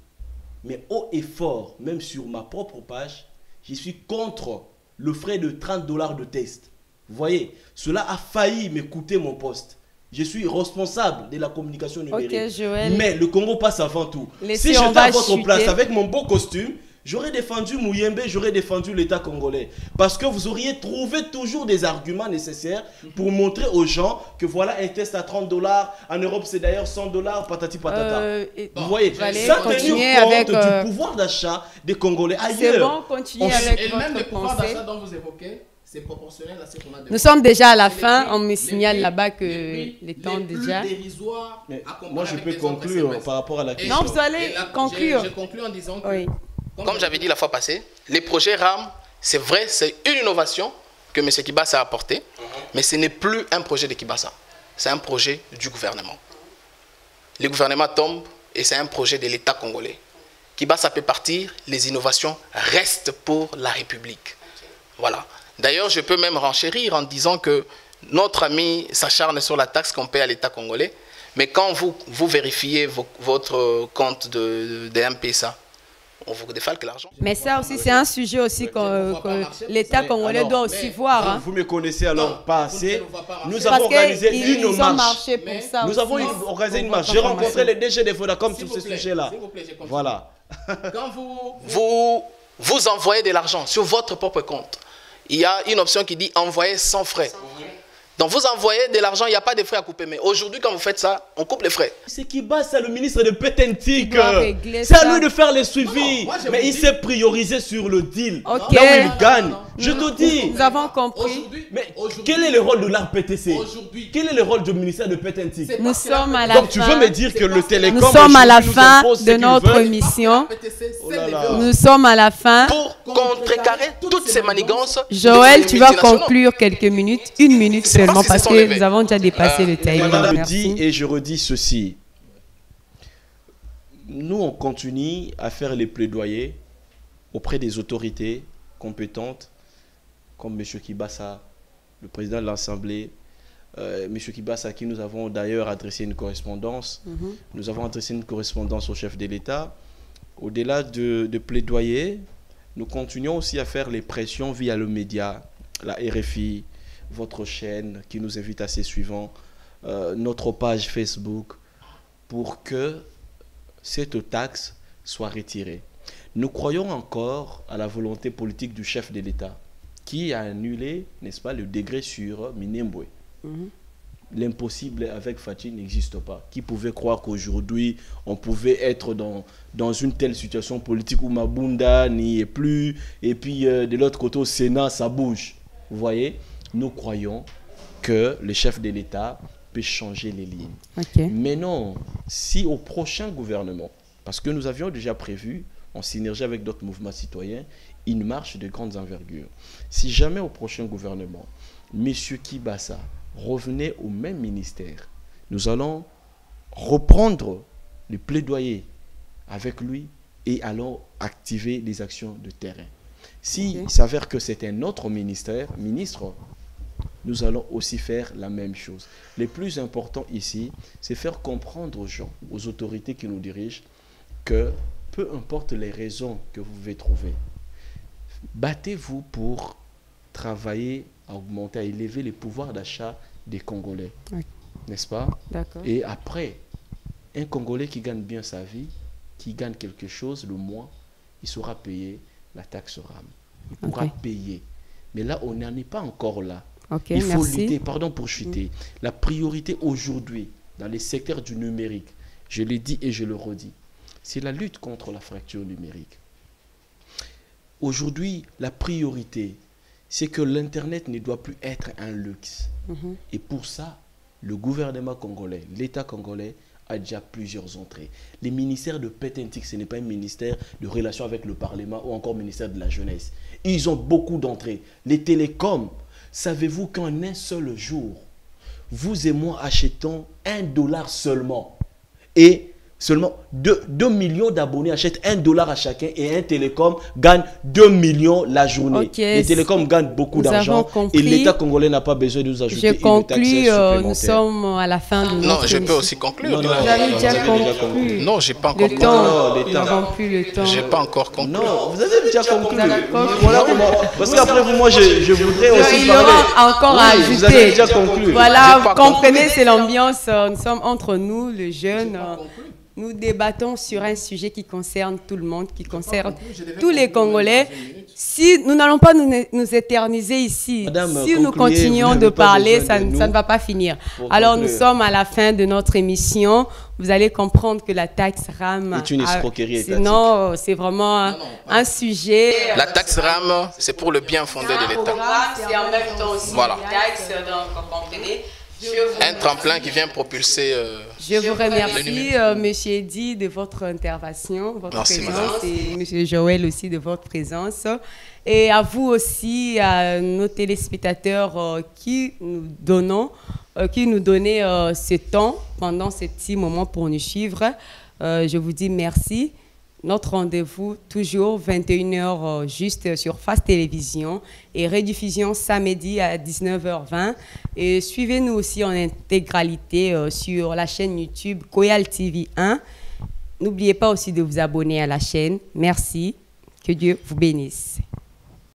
Mais haut et fort, même sur ma propre page, je suis contre le frais de $30 de test. Vous voyez, cela a failli me coûter mon poste. Je suis responsable de la communication numérique. Mais le Congo passe avant tout. Si j'étais à votre place avec mon beau costume, j'aurais défendu Mouyembe, j'aurais défendu l'État congolais. Parce que vous auriez trouvé toujours des arguments nécessaires pour montrer aux gens que voilà un test à $30. En Europe, c'est d'ailleurs $100, patati patata. Vous voyez, ça tenir compte du pouvoir d'achat des Congolais ailleurs. C'est bon, continuez avec et même le pouvoir d'achat dont vous évoquez, c'est proportionnel à ce qu'on a demandé. Nous sommes déjà à la fin. On me signale là-bas que les temps déjà. Moi, je peux conclure par rapport à la question. Non, vous allez conclure. Je conclue en disant que... Oui. Comme j'avais dit la fois passée, les projets RAM, c'est vrai, c'est une innovation que M. Kibasa a apportée, mais ce n'est plus un projet de Kibasa. C'est un projet du gouvernement. Le gouvernement tombe et c'est un projet de l'État congolais. Kibasa peut partir, les innovations restent pour la République. Voilà. D'ailleurs, je peux même renchérir en disant que notre ami s'acharne sur la taxe qu'on paie à l'État congolais, mais quand vous vérifiez votre compte de MPSA, on vous défalque l'argent. Mais ça aussi, c'est un sujet aussi que l'État congolais doit aussi voir. Vous me connaissez alors pas assez. Nous avons organisé une marche. Nous avons organisé une marche. J'ai rencontré les DG de Vodacom sur ce sujet-là. Voilà. Quand vous envoyez de l'argent sur votre propre compte, il y a une option qui dit envoyer sans frais. Donc vous envoyez de l'argent, il n'y a pas de frais à couper. Mais aujourd'hui, quand vous faites ça, on coupe les frais. C'est Kibasa, le ministre de Petentique. C'est à lui de faire les suivis. Mais il s'est priorisé sur le deal. Là où il gagne. Je te dis. Nous avons compris. Mais quel est le rôle de l'ARPTC? Quel est le rôle du ministère de Petentique? Nous sommes à la fin. Donc tu veux me dire que le télécom... Nous sommes à la fin de notre mission. Nous sommes à la fin. Pour contrecarrer toutes ces manigances. Joël, tu vas conclure quelques minutes. Une minute seulement parce que nous avons déjà dépassé le timing. Je dis et je redis ceci. Nous, on continue à faire les plaidoyers auprès des autorités compétentes comme M. Kibasa, le président de l'Assemblée, M. Kibasa, à qui nous avons d'ailleurs adressé une correspondance. Nous avons adressé une correspondance au chef de l'État. Au-delà de plaidoyer, nous continuons aussi à faire les pressions via le média, la RFI, votre chaîne qui nous invite à ses suivants, notre page Facebook, pour que cette taxe soit retirée. Nous croyons encore à la volonté politique du chef de l'État qui a annulé, n'est-ce pas, le décret sur Minembwe. L'impossible avec Fachi n'existe pas. Qui pouvait croire qu'aujourd'hui, on pouvait être dans une telle situation politique où Mabunda n'y est plus, et puis de l'autre côté au Sénat, ça bouge. Vous voyez, nous croyons que le chef de l'État peut changer les lignes. Mais non, si au prochain gouvernement, parce que nous avions déjà prévu, en synergie avec d'autres mouvements citoyens, une marche de grandes envergures. Si jamais au prochain gouvernement, M. Kibasa revenait au même ministère, nous allons reprendre le plaidoyer avec lui et allons activer les actions de terrain. S'il s'avère que c'est un autre ministre, nous allons aussi faire la même chose. Le plus important ici, c'est faire comprendre aux gens, aux autorités qui nous dirigent, que peu importe les raisons que vous pouvez trouver, battez-vous pour travailler à augmenter, à élever le pouvoir d'achat des Congolais. N'est-ce pas? Et après, un Congolais qui gagne bien sa vie qui gagne quelque chose le mois, il saura payer la taxe RAM. Il pourra payer. Mais là, on n'en est pas encore là. Il faut lutter, pardon pour chuter. La priorité aujourd'hui, dans les secteurs du numérique, je l'ai dit et je le redis, c'est la lutte contre la fracture numérique. Aujourd'hui, la priorité, c'est que l'Internet ne doit plus être un luxe. Et pour ça, le gouvernement congolais, l'État congolais, a déjà plusieurs entrées. Les ministères de Pétentique, ce n'est pas un ministère de relations avec le Parlement ou encore ministère de la jeunesse. Ils ont beaucoup d'entrées. Les télécoms, savez-vous qu'en un seul jour, vous et moi achetons $1 seulement. Et seulement 2 millions d'abonnés achètent $1 à chacun et un télécom gagne 2 millions la journée. Les télécoms gagnent beaucoup d'argent et l'État congolais n'a pas besoin de nous ajouter une taxe supplémentaire. Nous sommes à la fin de Non, je peux aussi conclure. Vous avez déjà conclu. Non, j'ai pas encore conclu. Nous n'avons plus le temps. J'ai pas encore conclu. Non, vous avez déjà conclu. Voilà comment. Parce qu'après vous, moi, je voudrais aussi parler. Il y aura encore à ajouter. Vous avez déjà conclu. Voilà, vous comprenez, c'est l'ambiance. Nous sommes entre nous, les jeunes. Nous débattons sur un sujet qui concerne tout le monde, qui concerne tous les Congolais. Si nous n'allons pas nous éterniser ici, Madame, si nous continuons de parler, ça ne va pas finir. Alors nous sommes à la fin de notre émission. Vous allez comprendre que la taxe RAM est une escroquerie étatique. Non, c'est vraiment un sujet. La taxe RAM, c'est pour le bien fondé de l'État. C'est en même temps aussi une taxe, donc vous comprenez. Un tremplin qui vient propulser. Je vous remercie, Monsieur Eddy, de votre intervention, votre présence, et Monsieur Joël aussi de votre présence. Et à vous aussi, à nos téléspectateurs qui nous donnaient ce temps pendant ces petits moments pour nous suivre. Je vous dis merci. Notre rendez-vous, toujours 21h juste sur Face Télévision et rediffusion samedi à 19h20. Et suivez-nous aussi en intégralité sur la chaîne YouTube Koyal TV 1. N'oubliez pas aussi de vous abonner à la chaîne. Merci. Que Dieu vous bénisse.